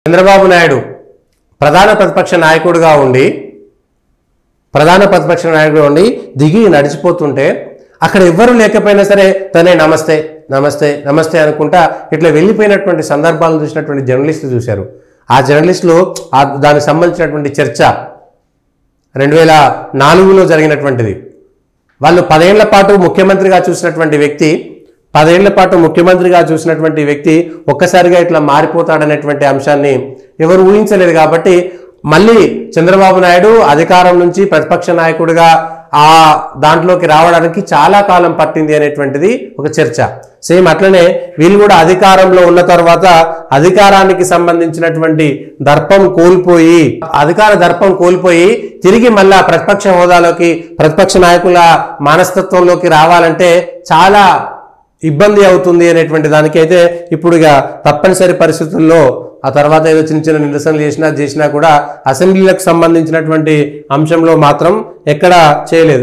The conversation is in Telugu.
చంద్రబాబు నాయుడు ప్రధాన ప్రతిపక్ష నాయకుడిగా ఉండి దిగి నడిచిపోతుంటే అక్కడ ఎవ్వరూ లేకపోయినా సరే తనే నమస్తే నమస్తే నమస్తే అనుకుంటా ఇట్లా వెళ్ళిపోయినటువంటి సందర్భాలను చూసినటువంటి జర్నలిస్టులు చూశారు. ఆ జర్నలిస్టులు దానికి సంబంధించినటువంటి చర్చ 2004లో జరిగినటువంటిది. వాళ్ళు 10 ఏళ్ల పాటు ముఖ్యమంత్రిగా చూసినటువంటి వ్యక్తి ఒక్కసారిగా ఇట్లా మారిపోతాడనేటువంటి అంశాన్ని ఎవరు ఊహించలేదు. కాబట్టి మళ్ళీ చంద్రబాబు నాయుడు అధికారం నుంచి ప్రతిపక్ష నాయకుడిగా ఆ దాంట్లోకి రావడానికి చాలా కాలం పట్టింది అనేటువంటిది ఒక చర్చ. సేమ్ అట్లనే వీళ్ళు కూడా అధికారంలో ఉన్న తర్వాత అధికారానికి సంబంధించినటువంటి అధికార దర్పం కోల్పోయి తిరిగి మళ్ళా ప్రతిపక్ష హోదాలోకి ప్రతిపక్ష నాయకుల మనస్తత్వంలోకి రావాలంటే చాలా ఇబ్బంది అవుతుంది అనేటువంటి దానికైతే ఇప్పుడు ఇక తప్పనిసరి పరిస్థితుల్లో ఆ తర్వాత ఏదో చిన్న చిన్న నిరసనలు చేసినా కూడా అసెంబ్లీలకు సంబంధించినటువంటి అంశంలో మాత్రం ఎక్కడా చేయలేదు.